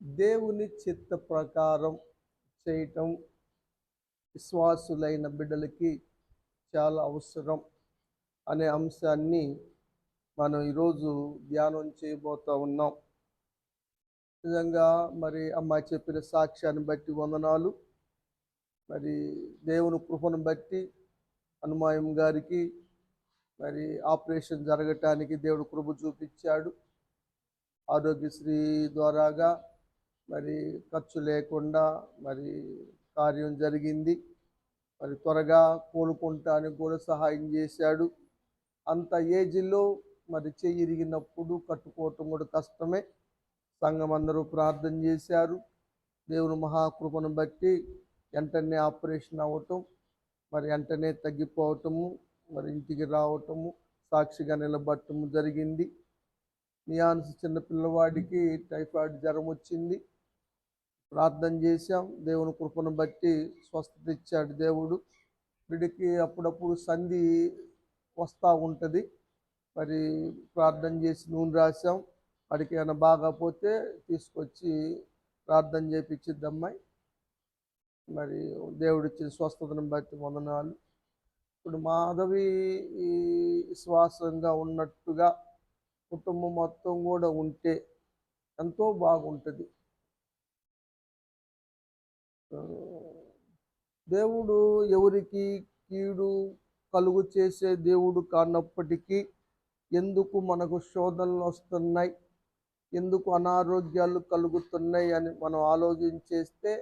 దేవుని చిత్త ప్రకారం చేయటం విశ్వాసులైన బిడ్డలకి చాలా అవసరం అనే అంశాన్ని మనం ఈరోజు ధ్యానం చేయబోతూ ఉన్నాం. నిజంగా మరి అమ్మాయి చెప్పిన సాక్ష్యాన్ని బట్టి వందనాలు. మరి దేవుని కృపను బట్టి హనుమాయం గారికి మరి ఆపరేషన్ జరగటానికి దేవుడు కృప చూపించాడు. ఆరోగ్యశ్రీ ద్వారాగా మరి ఖర్చు లేకుండా మరి కార్యం జరిగింది. మరి త్వరగా కోలుకుంటానికి కూడా సహాయం చేశాడు. అంత ఏజ్లో మరి చెయ్యి ఇరిగినప్పుడు కట్టుకోవటం కూడా కష్టమే. సంఘం అందరూ ప్రార్థన చేశారు. దేవుని మహాకృపను బట్టి వెంటనే ఆపరేషన్ అవ్వటం, మరి వెంటనే తగ్గిపోవటము, మరి ఇంటికి రావటము, సాక్షిగా నిలబడటము జరిగింది. నియాన్స్ చిన్న పిల్లవాడికి టైఫాయిడ్ జ్వరం వచ్చింది. ప్రార్థన చేశాం. దేవుని కృపను బట్టి స్వస్థత ఇచ్చాడు దేవుడు. వీడికి అప్పుడప్పుడు సంధి వస్తూ ఉంటుంది. మరి ప్రార్థన చేసి నూనె రాసాం. వాడికి ఏమైనా బాగాపోతే తీసుకొచ్చి ప్రార్థన చేయించిద్దమ్మాయి. మరి దేవుడిచ్చిన స్వస్థతను బట్టి వందనాలు. ఇప్పుడు మాధవి ఈ విశ్వాసంగా ఉన్నట్టుగా కుటుంబం మొత్తం కూడా ఉంటే ఎంతో బాగుంటుంది. దేవుడు ఎవరికి కీడు కలుగు చేసే దేవుడు కానప్పటికీ ఎందుకు మనకు శోధనలు వస్తున్నాయి, ఎందుకు అనారోగ్యాలు కలుగుతున్నాయి అని మనం ఆలోచించేస్తే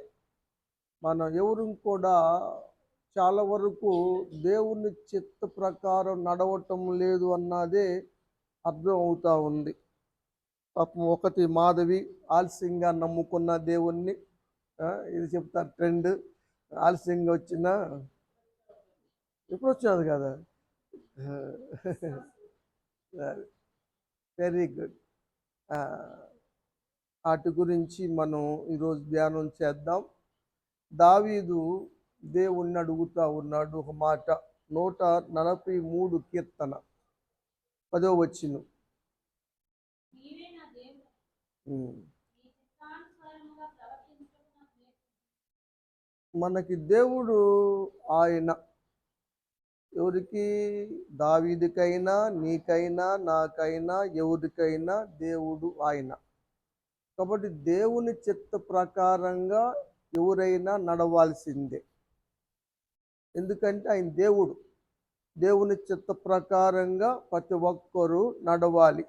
మనం ఎవరు కూడా చాలా వరకు దేవుని చిత్త ప్రకారం నడవటం లేదు అన్నదే అర్థం అవుతూ ఉంది. పాపం ఒకటి మాధవి ఆలస్యంగా నమ్ముకున్న దేవుణ్ణి, ఇది చెప్తారు ట్రెండ్, ఆలస్యంగా వచ్చిన ఎప్పుడు వచ్చినది కదా. Very good. వాటి గురించి మనం ఈరోజు ధ్యానం చేద్దాం. దావీదు దేవుణ్ణి అడుగుతూ ఉన్నాడు ఒక మాట. 143 కీర్తన 10వ వచనం. మనకి దేవుడు ఆయన, ఎవరికి? దావీదుకైనా, నీకైనా, నాకైనా, ఎవరికైనా దేవుడు ఆయన. కాబట్టి దేవుని చిత్త ప్రకారంగా ఎవరైనా నడవాల్సిందే. ఎందుకంటే ఆయన దేవుడు. దేవుని చిత్త ప్రకారంగా ప్రతి ఒక్కరూ నడవాలి.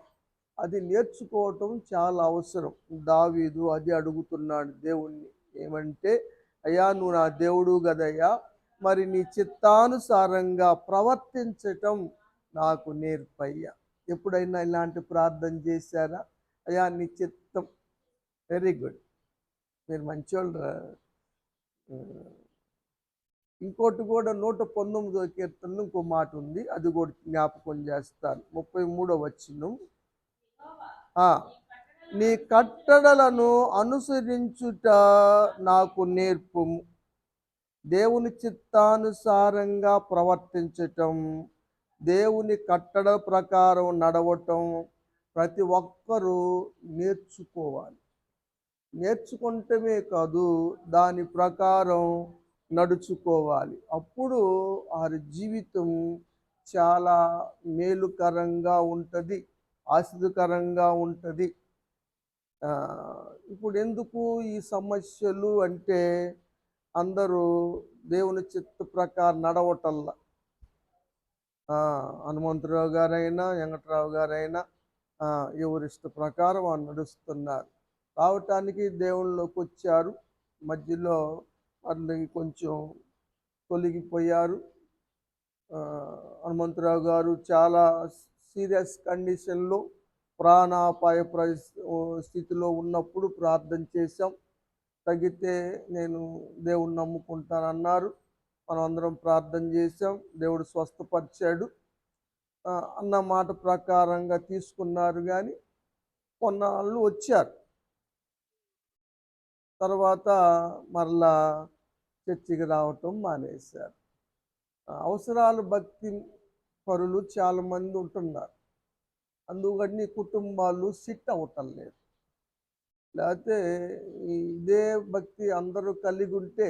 అది నేర్చుకోవటం చాలా అవసరం. దావీదు అది అడుగుతున్నాడు దేవుణ్ణి. ఏమంటే, అయ్యా నువ్వు నా దేవుడు కదయ్యా, మరి నీ చిత్తానుసారంగా ప్రవర్తించటం నాకు నేర్పయ్యా. ఎప్పుడైనా ఇలాంటి ప్రార్థన చేశారా? అయ్యా నీ చిత్తం. వెరీ గుడ్, మీరు మంచోళ్ళు. ఇంకోటి కూడా 119వ కీర్తనలో ఇంకో మాట ఉంది, అది కూడా జ్ఞాపకం చేస్తాను. 33వ వచనం. నీ కట్టడలను అనుసరించుట నాకు నేర్పుము. దేవుని చిత్తానుసారంగా ప్రవర్తించటం, దేవుని కట్టడ ప్రకారం నడవటం ప్రతి ఒక్కరూ నేర్చుకోవాలి. నేర్చుకుంటమే కాదు, దాని ప్రకారం నడుచుకోవాలి. అప్పుడు వారి జీవితం చాలా మేలుకరంగా ఉంటుంది, ఆశీర్వదకరంగా ఉంటుంది. ఇప్పుడు ఎందుకు ఈ సమస్యలు అంటే, అందరూ దేవుని చిత్త ప్రకారం నడవటల్లా. హనుమంతరావు గారైనా, వెంకటరావు గారైనా ఎవరిష్ట ప్రకారం వాళ్ళు నడుస్తున్నారు. రావటానికి దేవుళ్ళలోకి వచ్చారు, మధ్యలో వాళ్ళకి కొంచెం తొలగిపోయారు. హనుమంతరావు గారు చాలా సీరియస్ కండిషన్లో, ప్రాణాపాయ స్థితిలో ఉన్నప్పుడు ప్రార్థన చేశాం. తగ్గితే నేను దేవుణ్ణి నమ్ముకుంటానన్నారు. మనం అందరం ప్రార్థన చేశాం. దేవుడు స్వస్థపరిచాడు. అన్న మాట ప్రకారంగా తీసుకున్నారు. కానీ కొన్నాళ్ళు వచ్చారు, తర్వాత మరలా చర్చికి రావటం మానేశారు. అవసరాలు భక్తి పరులు చాలామంది ఉంటున్నారు. అందుకని కుటుంబాలు సిట్ అవ్వటం లేదు. లేకపోతే ఇదే భక్తి అందరూ కలిగి ఉంటే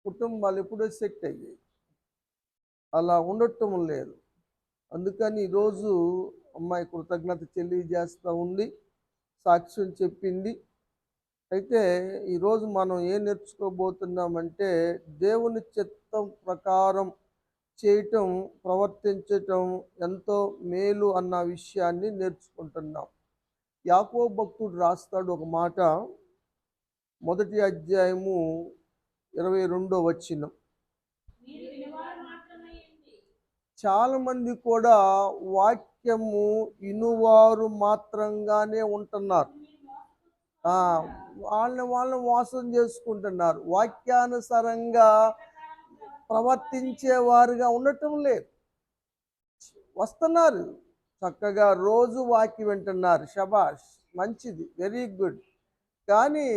కుటుంబాలు ఎప్పుడో సెట్ అయ్యాయి. అలా ఉండటం లేదు. అందుకని ఈరోజు అమ్మాయి కృతజ్ఞత తెలియజేస్తూ ఉంది, సాక్ష్యం చెప్పింది. అయితే ఈరోజు మనం ఏం నేర్చుకోబోతున్నామంటే దేవుని చిత్తం ప్రకారం చేయటం, ప్రవర్తించటం ఎంతో మేలు అన్న విషయాన్ని నేర్చుకుంటున్నాం. యాకోబు భక్తుడు రాస్తాడు ఒక మాట, మొదటి అధ్యాయము 22వ వచనం. చాలామంది కూడా వాక్యము ఇనువారు మాత్రంగానే ఉంటున్నారు. వాళ్ళని మోసం చేసుకుంటున్నారు. వాక్యానుసారంగా ప్రవర్తించేవారుగా ఉండటం లేదు. వస్తున్నారు, చక్కగా రోజు వాక్యం వింటున్నారు, షబాష్, మంచిది, వెరీ గుడ్. కానీ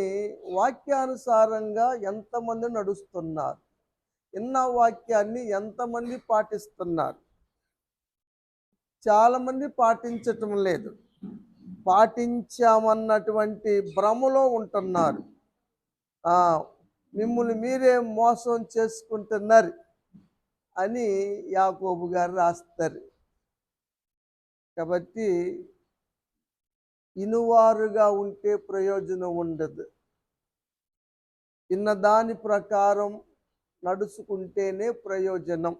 వాక్యానుసారంగా ఎంతమంది నడుస్తున్నారు? విన్న వాక్యాన్ని ఎంతమంది పాటిస్తున్నారు? చాలామంది పాటించటం లేదు. పాటించామన్నటువంటి భ్రమలో ఉంటున్నారు. మిమ్మల్ని మీరే మోసం చేసుకుంటున్నారు అని యాకోబు గారు రాస్తారు. కాబట్టి ఇనువారుగా ఉంటే ప్రయోజనం ఉండదు. ఇన్న దాని ప్రకారం నడుచుకుంటేనే ప్రయోజనం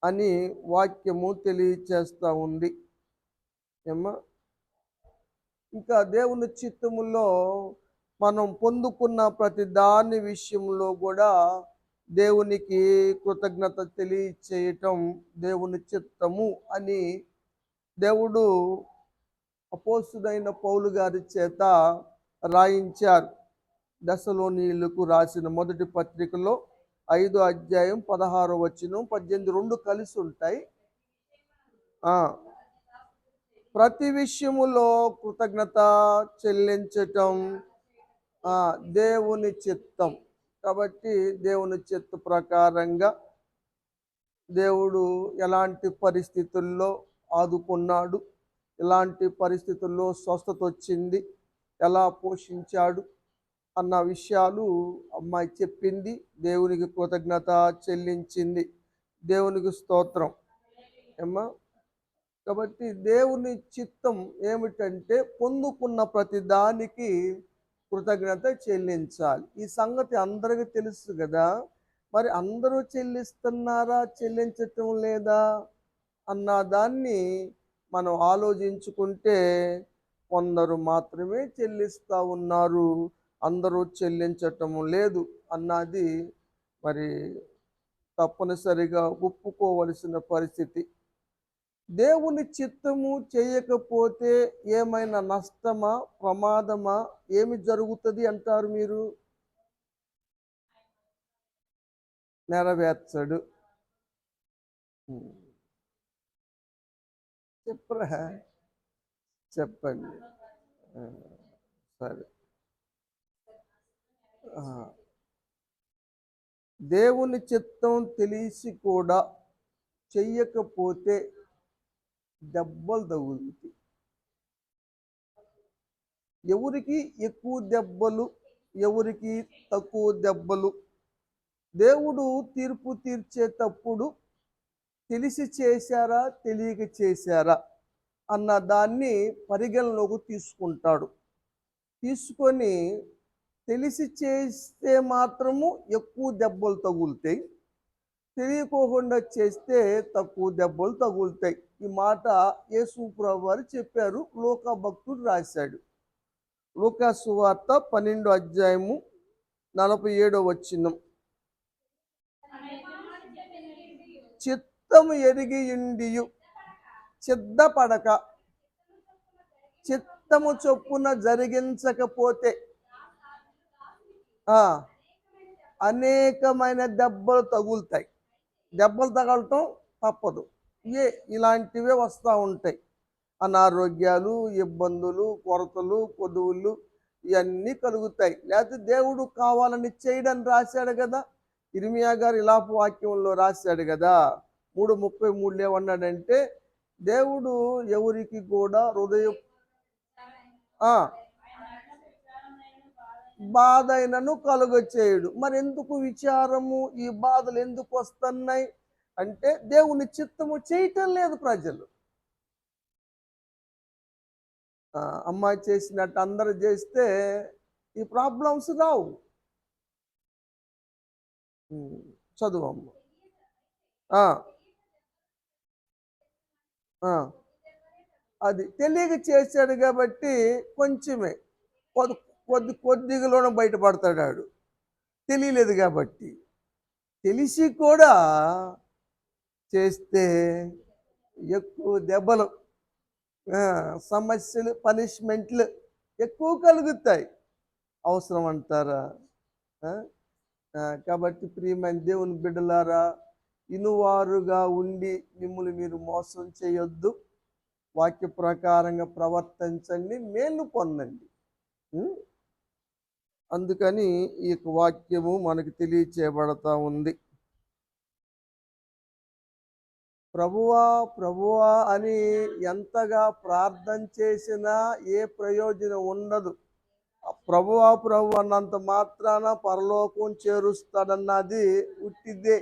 అని వాక్యము తెలియచేస్తూ ఉంది. ఏమ్మా, ఇంకా దేవుని చిత్తములో మనం పొందుకున్న ప్రతి దాని విషయంలో కూడా దేవునికి కృతజ్ఞత తెలియచేయటం దేవుని చిత్తము అని దేవుడు అపోస్తుడైన పౌలు గారి చేత రాయించారు. దశలోనీయులకు రాసిన మొదటి పత్రికలో 5వ అధ్యాయం 16వ వచనం 18 రెండు కలిసి ఉంటాయి. ప్రతి విషయములో కృతజ్ఞత చెల్లించటం దేవుని చిత్తం. కాబట్టి దేవుని చిత్త ప్రకారంగా దేవుడు ఎలాంటి పరిస్థితుల్లో ఆదుకున్నాడు, ఎలాంటి పరిస్థితుల్లో స్వస్థత వచ్చింది, ఎలా పోషించాడు అన్న విషయాలు అమ్మాయి చెప్పింది. దేవునికి కృతజ్ఞత చెల్లించింది. దేవునికి స్తోత్రం. ఏమ్మా, కాబట్టి దేవుని చిత్తం ఏమిటంటే పొందుకున్న ప్రతి దానికి కృతజ్ఞత చెల్లించాలి. ఈ సంగతి అందరికీ తెలుసు కదా. మరి అందరూ చెల్లిస్తున్నారా, చెల్లించటం లేదా అన్న దాన్ని మనం ఆలోచించుకుంటే కొందరు మాత్రమే చెల్లిస్తూ ఉన్నారు, అందరూ చెల్లించటం లేదు అన్నది మరి తప్పనిసరిగా ఒప్పుకోవలసిన పరిస్థితి. దేవుని చిత్తము చేయకపోతే ఏమైనా నష్టమా, ప్రమాదమా, ఏమి జరుగుతుంది అంటారు మీరు? నెరవేర్చడు. చెప్పరా, చెప్పండి. సరే, దేవుని చిత్తం తెలిసి కూడా చెయ్యకపోతే దెబ్బలు తగులుతాయి. ఎవరికి ఎక్కువ దెబ్బలు, ఎవరికి తక్కువ దెబ్బలు? దేవుడు తీర్పు తీర్చేటప్పుడు తెలిసి చేశారా, తెలియక చేశారా అన్న దాన్ని పరిగణలోకి తీసుకుంటాడు. తీసుకొని తెలిసి చేస్తే మాత్రము ఎక్కువ దెబ్బలు తగులుతాయి, తెలియకోకుండా చేస్తే తక్కువ దెబ్బలు తగులుతాయి. ఈ మాట యేసు ప్రభువు వారు చెప్పారు. లూకా భక్తుడు రాశాడు. లూకా సువార్త 12వ అధ్యాయము 47వ వచనం. చిత్తము ఎరిగి ఉండియు సిద్ధపడక చిత్తము చొప్పున జరిగించకపోతే అనేకమైన దెబ్బలు తగులుతాయి. దెబ్బలు తగలటం తప్పదు. ఇలాంటివే వస్తూ ఉంటాయి. అనారోగ్యాలు, ఇబ్బందులు, కొరతలు, కొదువులు ఇవన్నీ కలుగుతాయి. లేకపోతే దేవుడు కావాలని చేయడని రాశాడు కదా. ఇర్మియా గారు ఇలాపు వాక్యంలో రాశాడు కదా, 3:33 ఏమన్నాడంటే, దేవుడు ఎవరికి కూడా బాధ అయినను కలుగచేయుడు. మరి ఎందుకు విచారము, ఈ బాధలు ఎందుకు వస్తున్నాయి అంటే దేవుని చిత్తము చేయటం లేదు ప్రజలు. అమ్మాయి చేసినట్టు అందరూ చేస్తే ఈ ప్రాబ్లమ్స్ రావు. చదువమ్మ. ఆ, ఆ. అది తెలియక చేశాడు కాబట్టి కొంచెమే కొద్ది కొద్దిగలోనే బయటపడతాడు. తెలియలేదు కాబట్టి. తెలిసి కూడా చేస్తే ఎక్కువ దెబ్బలు, సమస్యలు, పనిష్మెంట్లు ఎక్కువ కలుగుతాయి. అవసరం అంటారా? కాబట్టి ప్రియమైన దేవుని బిడ్డలారా, ఇనువారుగా ఉండి మిమ్మల్ని మీరు మోసం చేయొద్దు. వాక్య ప్రకారంగా ప్రవర్తించండి, మేలు పొందండి. అందుకని ఈ వాక్యము మనకు తెలియచేయబడతా ఉంది. ప్రభువా ప్రభువా అని ఎంతగా ప్రార్థన చేసినా ఏ ప్రయోజనం ఉండదు. ప్రభువా ప్రభు అన్నంత మాత్రాన పరలోకం చేరుస్తాడన్నది ఉట్టిదే.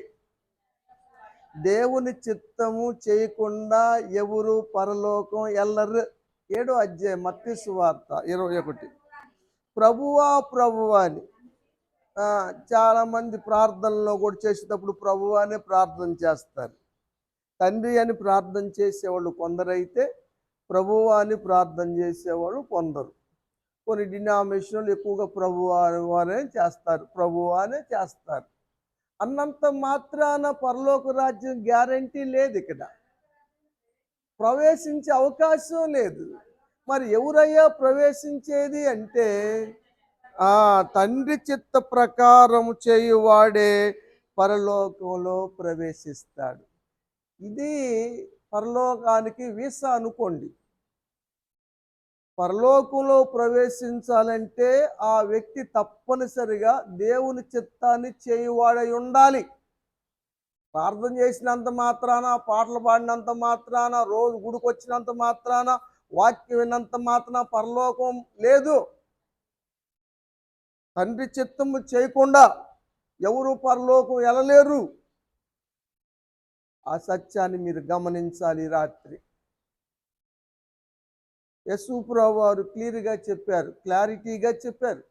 దేవుని చిత్తము చేయకుండా ఎవరు పరలోకం ఎల్లరు. 7వ అధ్యాయం మత్తయి సువార్త 21. ప్రభువా ప్రభువా అని చాలామంది ప్రార్థనలో కూడా చేసేటప్పుడు ప్రభువా అనే ప్రార్థన చేస్తారు. తండ్రి అని ప్రార్థన చేసేవాళ్ళు కొందరైతే ప్రభువా అని ప్రార్థన చేసేవాళ్ళు కొందరు. కొన్ని డినామినేషన్లు ఎక్కువగా ప్రభువా అనే చేస్తారు, ప్రభువా అనే చేస్తారు. అన్నంత మాత్రాన పరలోక రాజ్యం గ్యారంటీ లేదు. ఇక్కడ ప్రవేశించే అవకాశం లేదు. మరి ఎవరయ్యా ప్రవేశించేది అంటే తండ్రి చిత్త ప్రకారము చేయువాడే పరలోకంలో ప్రవేశిస్తాడు. ఇది పరలోకానికి వీసా అనుకోండి. పరలోకంలో ప్రవేశించాలంటే ఆ వ్యక్తి తప్పనిసరిగా దేవుని చిత్తాన్ని చేయువాడై ఉండాలి. ప్రార్థన చేసినంత మాత్రాన, పాటలు పాడినంత మాత్రాన, రోజు గుడికి వచ్చినంత మాత్రాన, వాక్యం విన్నంత మాత్రాన పరలోకం లేదు. తండ్రి చిత్తము చేయకుండా ఎవరు పరలోకం వెళ్ళలేరు. ఆ సత్యాన్ని మీరు గమనించాలి. రాత్రి యేసుప్రభు వారు క్లియర్గా చెప్పారు, క్లారిటీగా చెప్పారు.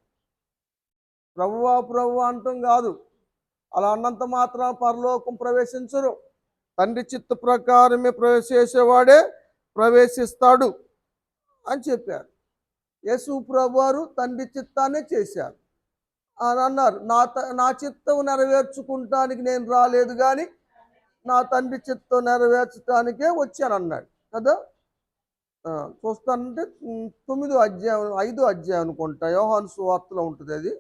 ప్రభువా ప్రభువా అంటాం కాదు, అలా అన్నంత మాత్రం పరలోకం ప్రవేశించరు. తండ్రి చిత్త ప్రకారమే ప్రవేశించేవాడే ప్రవేశిస్తాడు అని చెప్పారు. యేసుప్రభు వారు తండ్రి చిత్తాన్ని చేశారు అని అన్నారు. నా చిత్తం నెరవేర్చుకుంటానికి నేను రాలేదు, కానీ నా తండ్రి చిత్తం నెరవేర్చడానికే వచ్చానన్నాడు కదా. చూస్తానంటే 9వ అధ్యాయం 5వ అధ్యాయం అనుకుంటా, యోహాను సువార్తలో ఉంటుంది. అది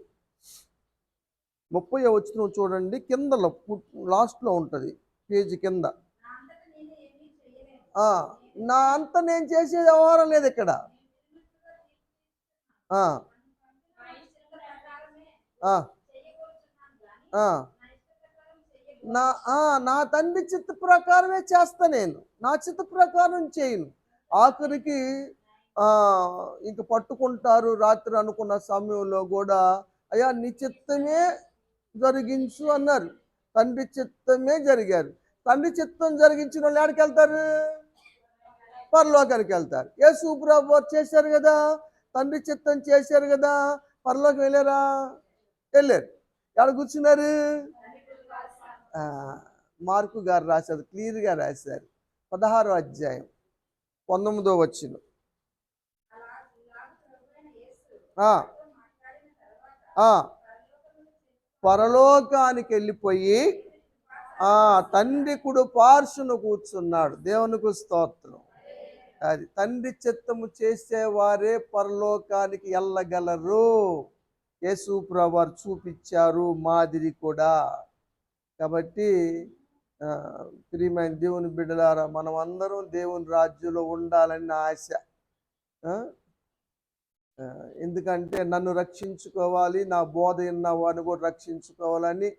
30వ వచనం చూడండి, కింద లాస్ట్లో ఉంటుంది, పేజీ కింద. నా అంత నేను చేసే వ్యవహారం లేదు ఇక్కడ. నా తండ్రి చిత్త ప్రకారమే చేస్తా. నేను నా చిత్త ప్రకారం చేయను. ఆఖరికి ఇంక పట్టుకుంటారు. రాత్రి అనుకున్న సమయంలో కూడా అయ్యా నీ చిత్తమే జరిగించు అన్నారు. తండ్రి చిత్తమే జరిగారు. తండ్రి చిత్తం జరిగించిన వాళ్ళు ఎక్కడికి వెళ్తారు? పరలోకానికి వెళ్తారు. యేసు ప్రభువు చేశారు కదా, తండ్రి చిత్తం చేశారు కదా, పరలోకం వెళ్ళారా? వెళ్ళారు. ఎక్కడ కూర్చున్నారు? మార్కు గారు రాశారు, క్లియర్గా రాశారు. 16వ అధ్యాయం 19వ వచనం. పరలోకానికి వెళ్ళిపోయి తండ్రి కుడి పార్శ్వన కూర్చున్నాడు. దేవునికి స్తోత్రం. అది తండ్రి చిత్తము చేసేవారే పరలోకానికి వెళ్ళగలరు. యేసు ప్రభువు చూపించారు మాదిరి కూడా. కాబట్టి ప్రియమైన దేవుని బిడ్డలారా, మనం అందరం దేవుని రాజ్యంలో ఉండాలని ఆశ. ఎందుకంటే నన్ను రక్షించుకోవాలి, నా బోధ విన్న వారిని కూడా రక్షించుకోవాలని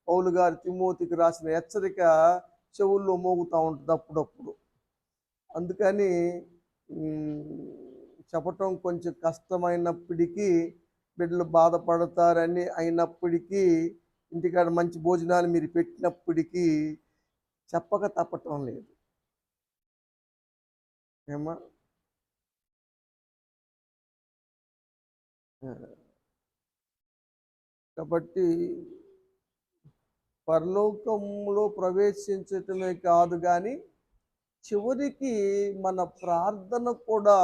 పౌలు గారు తిమోతికి రాసిన హెచ్చరిక చెవుల్లో మోగుతూ ఉంటుంది అప్పుడప్పుడు. అందుకని చెప్పటం కొంచెం కష్టమైనప్పటికీ బిడ్డలు బాధపడతారని అయినప్పటికీ, ఇంటికాడ మంచి భోజనాలు మీరు పెట్టినప్పటికీ చెప్పక తప్పటం లేదు. ఏమా కాబట్టి పరలోకంలో ప్రవేశించటమే కాదు కానీ చివరికి మన ప్రార్థన కూడా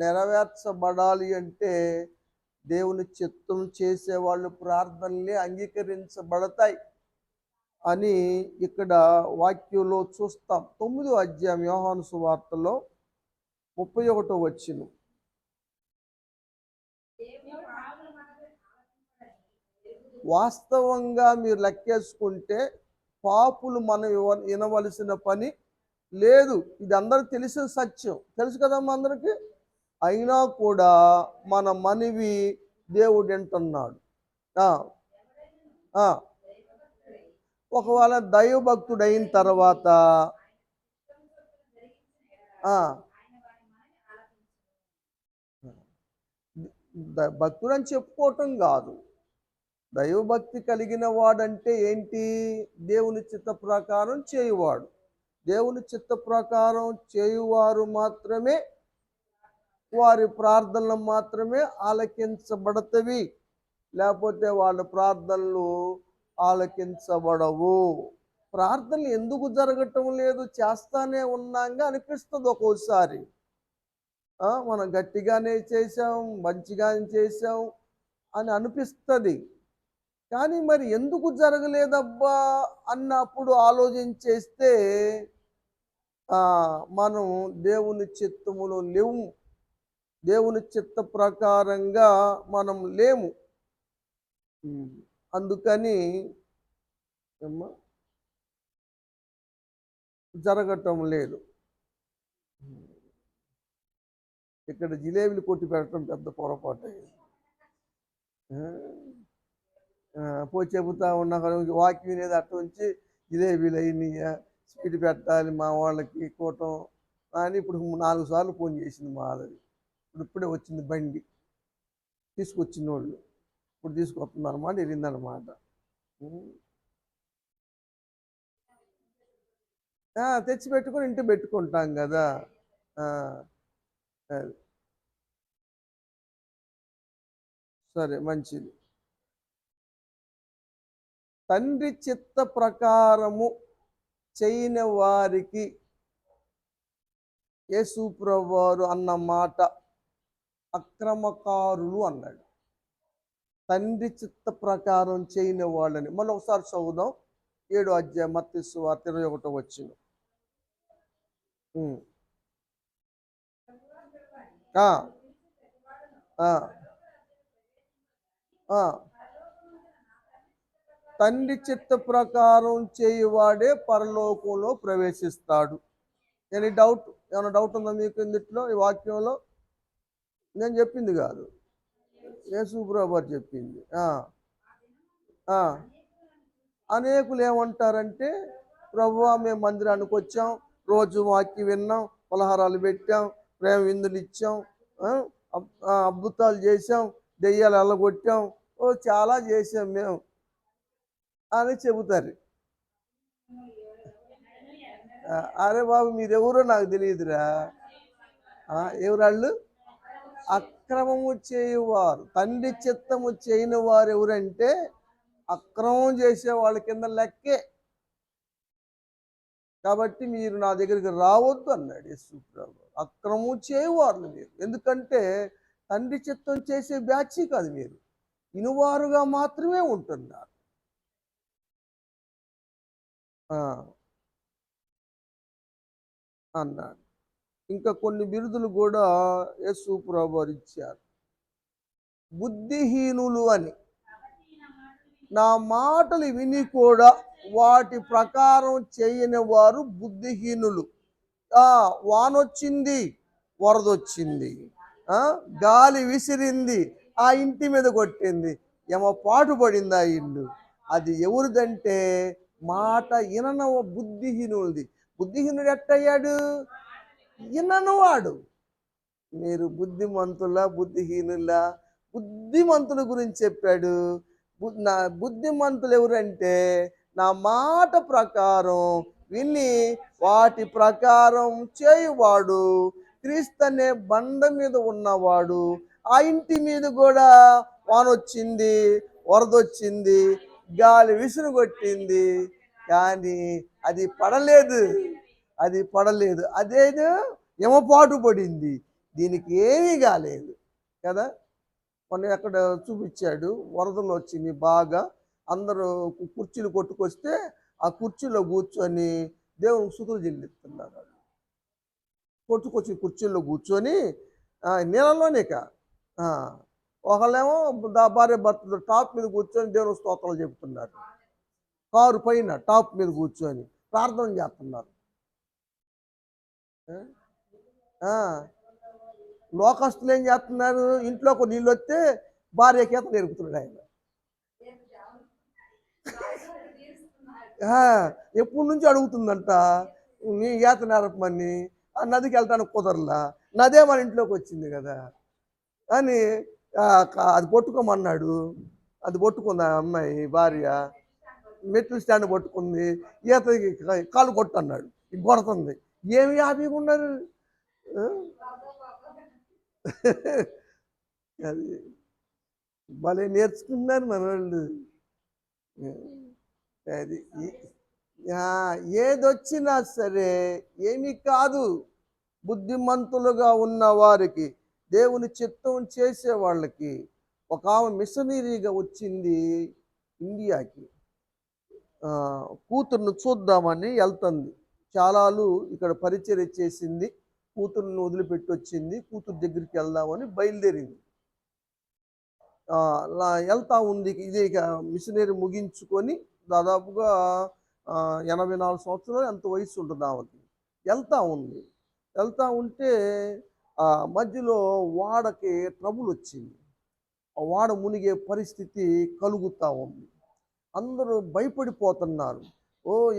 నెరవేర్చబడాలి అంటే దేవుని చిత్తం చేసేవాళ్ళు ప్రార్థనలే అంగీకరించబడతాయి అని ఇక్కడ వాక్యంలో చూస్తాం. 9వ అధ్యాయం యోహాను సువార్తలో 31వ వచనం. వాస్తవంగా మీరు లెక్కేసుకుంటే పాపులు మనం వినవలసిన పని లేదు. ఇది అందరికి తెలిసిన సత్యం, తెలుసు కదమ్మా అందరికి. అయినా కూడా మన మనవి దేవుడు వింటున్నాడు. ఒకవేళ దైవభక్తుడు అయిన తర్వాత భక్తుడు అని చెప్పుకోవటం కాదు, దైవభక్తి కలిగిన వాడంటే ఏంటి? దేవుని చిత్త ప్రకారం చేయువాడు. దేవుని చిత్త ప్రకారం చేయువారు మాత్రమే, వారి ప్రార్థనలు మాత్రమే ఆలకించబడతవి, లేకపోతే వాళ్ళ ప్రార్థనలు ఆలకించబడవు. ప్రార్థనలు ఎందుకు జరగటం లేదు? చేస్తానే ఉన్నాగా అనిపిస్తుంది ఒక్కోసారి. మనం గట్టిగానే చేసాం, మంచిగానే చేసాం అని అనిపిస్తుంది. కానీ మరి ఎందుకు జరగలేదబ్బా అన్నప్పుడు ఆలోచించేస్తే మనం దేవుని చిత్తములో లేవు, దేవుని చిత్త ప్రకారంగా మనం లేము. అందుకని జరగటం లేదు. ఇక్కడ జిలేబీలు కొట్టి పెట్టడం పెద్ద పొరపాటు. పోయి చెబుతా ఉన్నా వాక్యం వినేది అట్ట ఉంచి జిలేబీలు అయినాయా, స్వీట్ పెట్టాలి మా వాళ్ళకి కూటం అని ఇప్పుడు 4 సార్లు ఫోన్ చేసింది మాధవి. ఇప్పుడే వచ్చింది బండి తీసుకొచ్చిన వాళ్ళు, ఇప్పుడు తీసుకొస్తుందన్నమాట, వెళ్ళిందనమాట. తెచ్చి పెట్టుకొని ఇంటి పెట్టుకుంటాం కదా. సరే, మంచిది. తండ్రి చిత్త ప్రకారము చేయని వారికి యేసు ప్రభువారు అన్న మాట అక్రమకారులు అన్నాడు. తండ్రి చిత్త ప్రకారం చేయని వాళ్ళని మళ్ళీ ఒకసారి చదువుదాం. 7వ అధ్యాయం మత్తయి సువార్త 21వ వచనం. తండ్రి చిత్త ప్రకారం చేయువాడే పరలోకంలో ప్రవేశిస్తాడు. ఏమైనా డౌట్ ఉందా మీకు ఇందులో? ఈ వాక్యంలో నేను చెప్పింది కాదు, యేసు ప్రభువు చెప్పింది. అనేకులు ఏమంటారంటే, ప్రభువా మేము మందిరానికి వచ్చాం, రోజు వాక్యం విన్నాం, పలహారాలు పెట్టాం, ప్రేమ విందులు ఇచ్చాం, అద్భుతాలు చేసాం, దెయ్యాలు ఎల్లగొట్టాం, చాలా చేసాం మేము అని చెబుతారు. అరే బాబు, మీరెవరో నాకు తెలియదురా. ఎవరాళ్ళు? అక్రమము చేయువారు. తండ్రి చిత్తము చేయని వారు ఎవరంటే అక్రమం చేసే వాళ్ళ కింద లెక్కే. కాబట్టి మీరు నా దగ్గరికి రావద్దు అన్నాడు యేసు ప్రభు. అక్రమం చేయువారు మీరు, ఎందుకంటే తండ్రి చిత్తం చేసే బ్యాచ్ కాదు, మీరు ఇనువారుగా మాత్రమే ఉంటున్నారు అన్నాడు. ఇంకా కొన్ని బిరుదులు కూడా యేసు ప్రభు ఇచ్చారు. బుద్ధిహీనులు అని, నా మాటలు విని కూడా వాటి ప్రకారం చేయని వారు బుద్ధిహీనులు. వానొచ్చింది, వరదొచ్చింది, గాలి విసిరింది, ఆ ఇంటి మీద కొట్టింది, పాటు పడింది ఆ ఇల్లు. అది ఎవరిదంటే మాట వినని బుద్ధిహీనులది. బుద్ధిహీనుడు ఎట్టయ్యాడు? విననివాడు. మీరు బుద్ధిమంతులా బుద్ధిహీనులా? బుద్ధిమంతుల గురించి చెప్పాడు. నా బుద్ధిమంతులు ఎవరంటే నా మాట ప్రకారం విని వాటి ప్రకారం చేయువాడు క్రీస్తు అనే బండ మీద ఉన్నవాడు. ఆ ఇంటి మీద కూడా వానొచ్చింది, వరదొచ్చింది, గాలి విసురు కొట్టింది, కానీ అది పడలేదు. అదేదో యమపాటు పడింది, దీనికి ఏమీ కాలేదు కదా. మొన్న ఎక్కడ చూపించాడు, వరదలు వచ్చింది బాగా, అందరూ కుర్చీలు కొట్టుకొస్తే ఆ కుర్చీలో కూర్చొని దేవునికి స్తుతులు చెల్లిస్తున్నారు. కొట్టుకొచ్చి కుర్చీల్లో కూర్చొని నీళ్ళలోనే ఒకళ్ళేమో భార్య భర్త టాప్ మీద కూర్చొని దేవుని స్తోత్రాలు చెబుతున్నారు, కారు పైన టాప్ మీద కూర్చొని ప్రార్థన చేస్తున్నారు. లోకస్తులు ఏం చేస్తున్నారు, ఇంట్లోకి నీళ్ళు వస్తే భార్య కేత నేర్పుతున్నాడు ఆయన. ఎప్పటి నుంచి అడుగుతుందంట నీ ఈత నేర్పమని, ఆ నదికి వెళ్ళటానికి కుదరలా, నదే మన ఇంట్లోకి వచ్చింది కదా అని అది పట్టుకోమన్నాడు. అది పట్టుకుంది ఆ అమ్మాయి భార్య, మెట్ల స్టాండ్ పట్టుకుంది, ఈతకి కాలు కొట్టన్నాడు, కొడుతుంది. ఏమి హ్యాపీగా ఉన్నారు. అది భలే నేర్చుకున్నారు మన వాళ్ళు. అది ఏదొచ్చినా సరే ఏమీ కాదు. బుద్ధిమంతులుగా ఉన్న వారికి, దేవుని చిత్తం చేసే వాళ్ళకి. ఒక ఆమె మిషనరీగా వచ్చింది ఇండియాకి, కూతుర్ను చూద్దామని వెళ్తుంది. చాలాలు ఇక్కడ పరిచర్య చేసింది, కూతుర్ని వదిలిపెట్టి వచ్చింది, కూతురు దగ్గరికి వెళ్దామని బయలుదేరింది. వెళ్తా ఉంది. ఇది ఇక మిషనరీ ముగించుకొని దాదాపుగా 84 సంవత్సరాలు ఎంత వయసు ఉంటుంది ఆమెకి. వెళ్తా ఉంటే మధ్యలో వాడకి ట్రబుల్ వచ్చింది, ఆ వాడ మునిగే పరిస్థితి కలుగుతూ ఉంది. అందరూ భయపడిపోతున్నారు.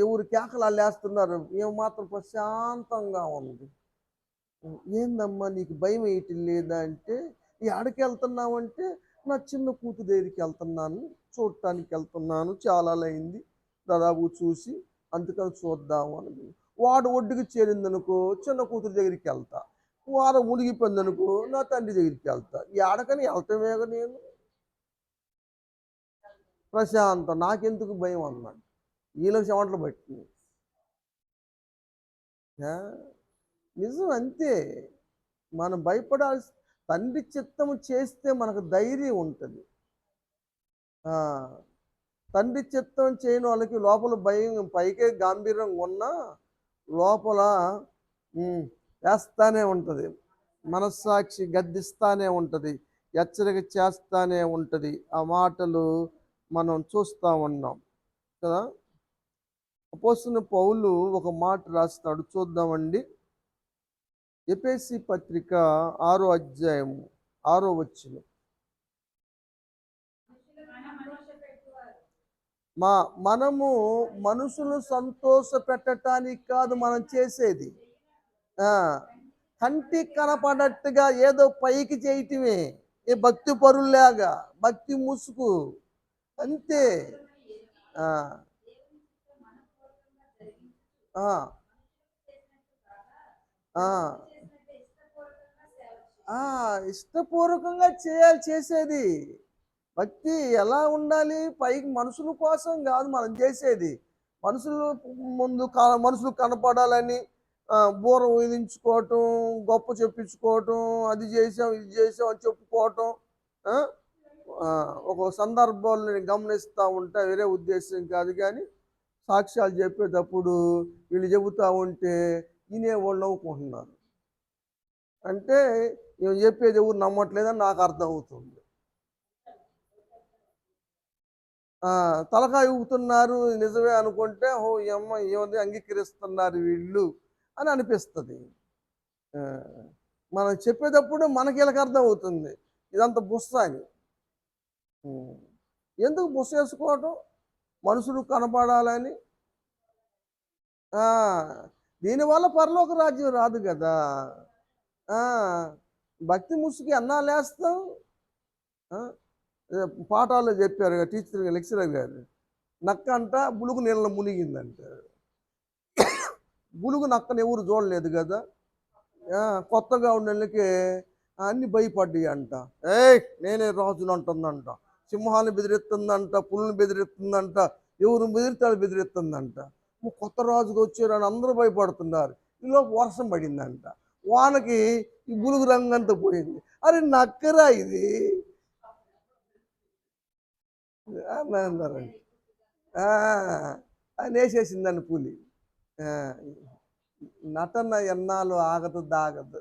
ఎవరు కేకలు లేస్తున్నారు, ఏమాత్రం ప్రశాంతంగా ఉంది. ఏందమ్మా నీకు భయం వేయటం లేదా అంటే, ఎక్కడికి వెళ్తున్నావంటే నా చిన్న కూతురు దగ్గరికి వెళ్తున్నాను, చూడటానికి వెళ్తున్నాను, చాలా అయింది దాదాపు చూసి, అందుకని చూద్దాము అని. వాడు ఒడ్డుకి చేరిందనుకో చిన్న కూతురు దగ్గరికి వెళ్తా, వాడు మునిగిపోయిందనుకో నా తండ్రి దగ్గరికి వెళ్తా. ఎక్కడికని వెళ్తామేగా నేను ప్రశాంతం, నాకెందుకు భయం అన్నాడు. వీళ్ళకి చెమటలు పట్టింది. నిజం అంతే. మనం భయపడాల్సి, తండ్రి చిత్తము చేస్తే మనకు ధైర్యం ఉంటుంది. తండ్రి చిత్తం చేయని వాళ్ళకి లోపల భయం, పైకే గాంభీర్యంగా ఉన్నా లోపల వేస్తానే ఉంటుంది, మనస్సాక్షి గద్దిస్తానే ఉంటుంది, హెచ్చరిక చేస్తానే ఉంటుంది. ఆ మాటలు మనం చూస్తూ ఉన్నాం కదా. అపోస్తలుడైన పౌలు ఒక మాట రాస్తాడు, చూద్దామండి. ఎఫెసీ పత్రిక 6వ అధ్యాయము 6వ వచనం. మనము మనుషులు సంతోష పెట్టడానికి కాదు మనం చేసేది, కంటి కనపడట్టుగా ఏదో పైకి చేయటమే, ఏ భక్తి పరుల్లాగా, భక్తి ముసుగు అంతే. ఇష్టపూర్వకంగా చేసేది భక్తి ఎలా ఉండాలి, పైకి మనుషుల కోసం కాదు మనం చేసేది. మనుషులు ముందు మనుషులు కనపడాలని బూర ఊదించుకోవటం, గొప్ప చెప్పించుకోవటం, అది చేసాం ఇది చేసాం అని చెప్పుకోవటం. ఒక సందర్భాల్లో నేను గమనిస్తూ ఉంటా, వేరే ఉద్దేశం కాదు, కానీ సాక్ష్యాలు చెప్పేటప్పుడు వీళ్ళు చెబుతూ ఉంటే వినేవాళ్ళు నవ్వుకుంటున్నారు. అంటే నేను చెప్పేది ఎవరు నమ్మట్లేదని నాకు అర్థం అవుతుంది. తలకాయ ఊపుతున్నారు నిజమే అనుకుంటే, ఈ అమ్మ ఏముంది అంగీకరిస్తున్నారు వీళ్ళు అని అనిపిస్తుంది. మనం చెప్పేటప్పుడు మనకి వీళ్ళకి అర్థం అవుతుంది ఇదంతా బుస్స అని. ఎందుకు బుస్స వేసుకోవటం, మనుషులు కనపడాలని. దీనివల్ల పరలోక రాజ్యం రాదు కదా. భక్తి ముసుగు ఎన్నాళ్ళేస్తాం. ఆ? పాఠాల్లో చెప్పారు టీచర్ లెక్చరర్ గారు, నక్క అంట బులుగు నీళ్ళలో మునిగిందంట. బులుగు నక్కని ఎవరు చూడలేదు కదా. కొత్తగా ఉండేళ్ళకి అన్ని భయపడ్డాయి అంట. నేనే రాజును అంటుందంట, సింహాన్ని బెదిరిస్తుందంట, పుల్ని బెదిరిస్తుందంట, ఎవరు బెదిరితాడు బెదిరిస్తుందంట. కొత్త రాజుగా వచ్చారని అందరూ భయపడుతున్నారు. ఈలోపు వర్షం పడిందంట. వానకి ఈ బులుగు రంగంతా పోయింది. అరే నక్కరా ఇది అన్నారంట. అని వేసేసిందని పులి. నటన ఎన్నాళ్ళు ఆగదు దాగదు.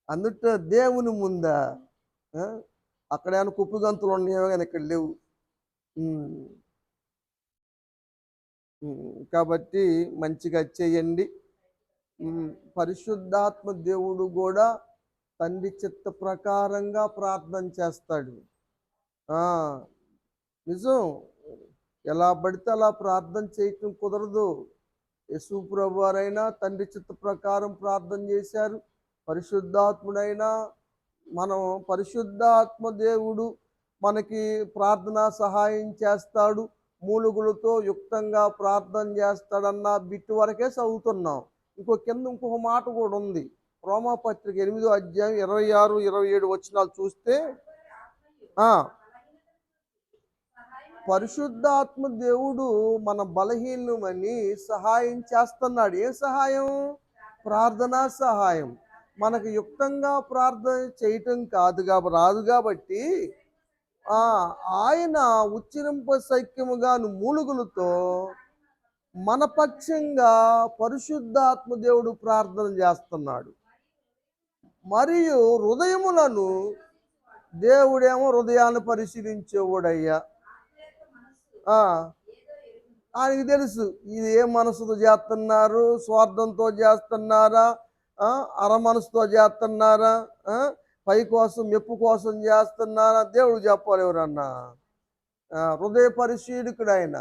అందుట్లో దేవుని ముందా అక్కడేమైనా కుప్పి గంతులు ఉన్నాయో కానీ ఇక్కడ లేవు. కాబట్టి మంచిగా చేయండి. పరిశుద్ధాత్మ దేవుడు కూడా తండ్రి చిత్త ప్రకారంగా ప్రార్థన చేస్తాడు. నిజం, ఎలా పడితే అలా ప్రార్థన చేయటం కుదరదు. యేసు ప్రభు వారైనా తండ్రి చిత్త ప్రకారం ప్రార్థన చేశారు. పరిశుద్ధాత్ముడైనా మనం పరిశుద్ధాత్మ దేవుడు మనకి ప్రార్థనా సహాయం చేస్తాడు, మూలుగులతో యుక్తంగా ప్రార్థన చేస్తాడన్న బిట్టు వరకే చదువుతున్నాం. ఇంకొక మాట కూడా ఉంది. రోమాపత్రిక 8వ అధ్యాయం 26, 27 వచనాలు చూస్తే పరిశుద్ధాత్మ దేవుడు మన బలహీనమని సహాయం చేస్తున్నాడు. ఏ సహాయం? ప్రార్థనా సహాయం. మనకు యుక్తంగా ప్రార్థన చేయటం రాదు కాబట్టి ఆయన ఉచ్చరింప సఖ్యముగాను మూలుగులతో మన పక్షంగా పరిశుద్ధాత్మ దేవుడు ప్రార్థన చేస్తున్నాడు. మరియు హృదయములను దేవుడేమో హృదయాన్ని పరిశీలించేవాడయ్యా. ఆయనకి తెలుసు ఇది ఏ మనసుతో చేస్తున్నారు, స్వార్థంతో చేస్తున్నారా, అర మనసుతో చేస్తున్నారా, పై కోసం మెప్పు కోసం చేస్తున్నారా, దేవుడు చెప్పాలి. ఎవరన్నా హృదయ పరిశీలకుడు ఆయన.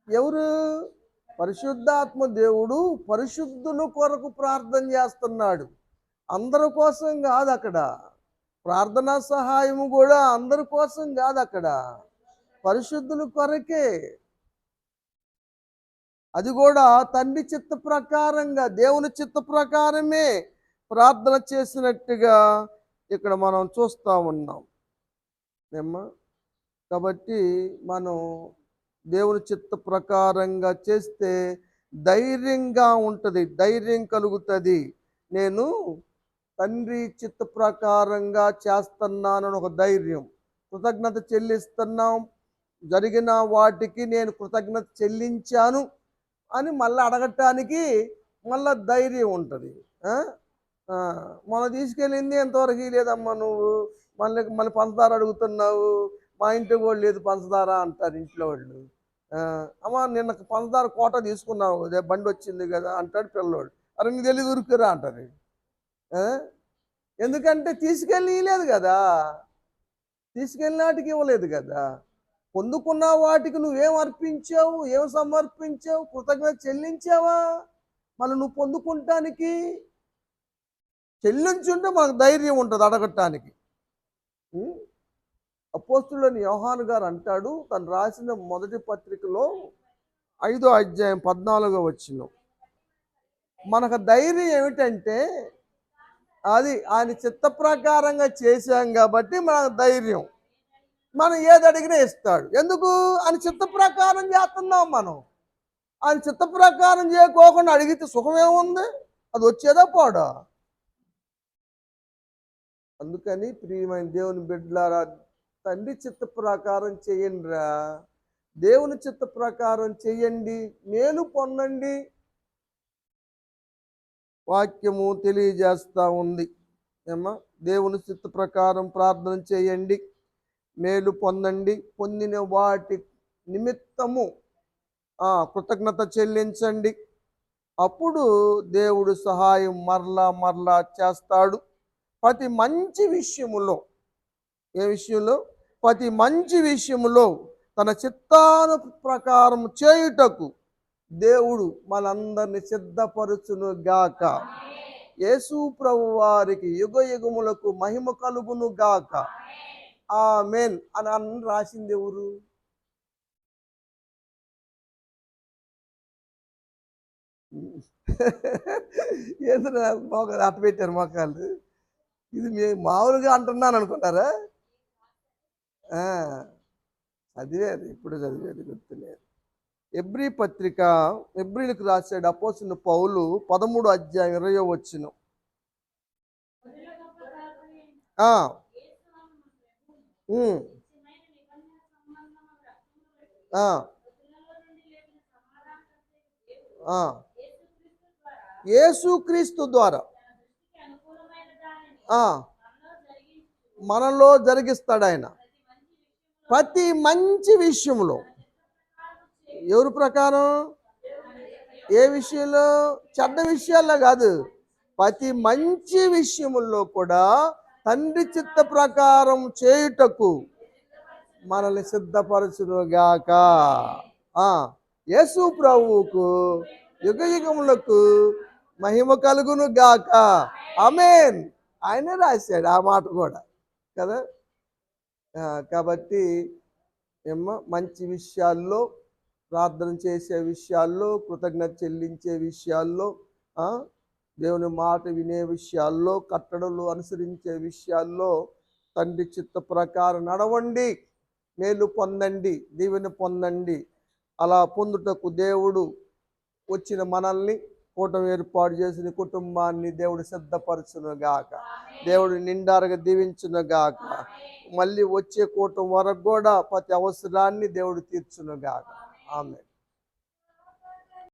ఎవరు? పరిశుద్ధాత్మ దేవుడు పరిశుద్ధుల కొరకు ప్రార్థన చేస్తున్నాడు, అందరి కోసం కాదు. అక్కడ ప్రార్థనా సహాయము కూడా అందరి కోసం కాదు, అక్కడ పరిశుద్ధుల కొరకే. అది కూడా తండ్రి చిత్త ప్రకారంగా, దేవుని చిత్త ప్రకారమే ప్రార్థన చేసినట్టుగా ఇక్కడ మనం చూస్తూ ఉన్నాం. కాబట్టి మనం దేవుని చిత్త ప్రకారంగా చేస్తే ధైర్యంగా ఉంటుంది, ధైర్యం కలుగుతుంది. నేను తండ్రి చిత్త ప్రకారంగా చేస్తున్నానని ఒక ధైర్యం, కృతజ్ఞత చెల్లిస్తున్నాం, జరిగిన వాటికి నేను కృతజ్ఞత చెల్లించాను అని మళ్ళీ అడగటానికి మళ్ళీ ధైర్యం ఉంటుంది. మొన్న తీసుకెళ్ళింది ఎంతవరకు లేదమ్మా, నువ్వు మళ్ళీ పంచదార అడుగుతున్నావు, మా ఇంట్లో కూడా లేదు పంచదార అంటారు ఇంట్లో వాళ్ళు. అమ్మ నిన్న పంచదార కోట తీసుకున్నావు, అదే బండి వచ్చింది కదా అంటాడు పిల్లోడు. అరే నీ తెలియదు ఉరుకురా అంటారు. ఎందుకంటే తీసుకెళ్ళలేదు కదా, తీసుకెళ్ళినాటికి ఇవ్వలేదు కదా. పొందుకున్న వాటికి నువ్వేం అర్పించావు, ఏం సమర్పించావు, కృతజ్ఞత చెల్లించావా? మళ్ళీ నువ్వు పొందుకుంటానికి చెల్లించుంటే మనకు ధైర్యం ఉంటుంది అడగటానికి. అపోస్తులుడైన యోహాను గారు అంటాడు, తను రాసిన మొదటి పత్రికలో 5వ అధ్యాయం 14వ వచనం, మనకు ధైర్యం ఏమిటంటే అది ఆయన చిత్త ప్రకారంగా చేశాం కాబట్టి మనకు ధైర్యం. మనం ఏది అడిగినా ఇస్తాడు. ఎందుకు? ఆయన చిత్త ప్రకారం చేస్తున్నాం. మనం ఆయన చిత్త ప్రకారం చేయకోకుండా అడిగితే సుఖమేముంది? అది వచ్చేదా పోడా? అందుకని ప్రియమైన దేవుని బిడ్డలారా, తండ్రి చిత్త ప్రకారం చేయండి రా, దేవుని చిత్త ప్రకారం చేయండి, మేలు పొందండి. వాక్యము తెలియజేస్తూ ఉంది. దేవుని చిత్త ప్రకారం ప్రార్థన చేయండి, మేలు పొందండి, పొందిన వాటి నిమిత్తము కృతజ్ఞత చెల్లించండి. అప్పుడు దేవుడు సహాయం మరలా చేస్తాడు. ప్రతి మంచి విషయములో, ఏ విషయంలో? ప్రతి మంచి విషయములో తన చిత్తాను ప్రకారం చేయుటకు దేవుడు మనందరిని సిద్ధపరచును గాక. యేసు ప్రభు వారికి యుగ యుగములకు మహిమ కలుగును గాక. ఆమేన్ అని రాసింది ఎవరు? ఏదో మోకాలు అట్ట పెట్టారు మోకాళ్ళు. ఇది మీ మామూలుగా అంటున్నాను అనుకుంటారా? చదివేది, ఇప్పుడు చదివేది గుర్తులేదు. ఎబ్రీ పత్రిక, ఎబ్రీలకు రాశాడు అపోస్తలుడైన పౌలు 13వ అధ్యాయం 20వ వచనం. యేసుక్రీస్తు ద్వారా మనలో జరిగిస్తాడు ఆయన ప్రతి మంచి విషయంలో. ఎవరి ప్రకారం? ఏ విషయంలో? చెడ్డ విషయాల్లో కాదు, ప్రతి మంచి విషయముల్లో కూడా తండ్రి చిత్త ప్రకారం చేయుటకు మనల్ని సిద్ధపరచునుగాక. యేసు ప్రభువుకు యుగ యుగములకు మహిమ కలుగును గాక. ఆమేన్. ఆయనే రాశాడు ఆ మాట కూడా కదా. కాబట్టి మంచి విషయాల్లో, ప్రార్థన చేసే విషయాల్లో, కృతజ్ఞత చెల్లించే విషయాల్లో, దేవుని మాట వినే విషయాల్లో, కట్టడలు అనుసరించే విషయాల్లో తండ్రి చిత్త ప్రకారం నడవండి, మేలు పొందండి, దీవెన పొందండి. అలా పొందుటకు దేవుడు వచ్చిన మనల్ని, కూటమి ఏర్పాటు చేసిన కుటుంబాన్ని దేవుడు సిద్ధపరచునుగాక. దేవుడు నిండారుగా దీవించునుగాక. మళ్ళీ వచ్చే కూటమి వరకు కూడా ప్రతి అవసరాన్ని దేవుడు తీర్చునుగాక. ఆమేన్.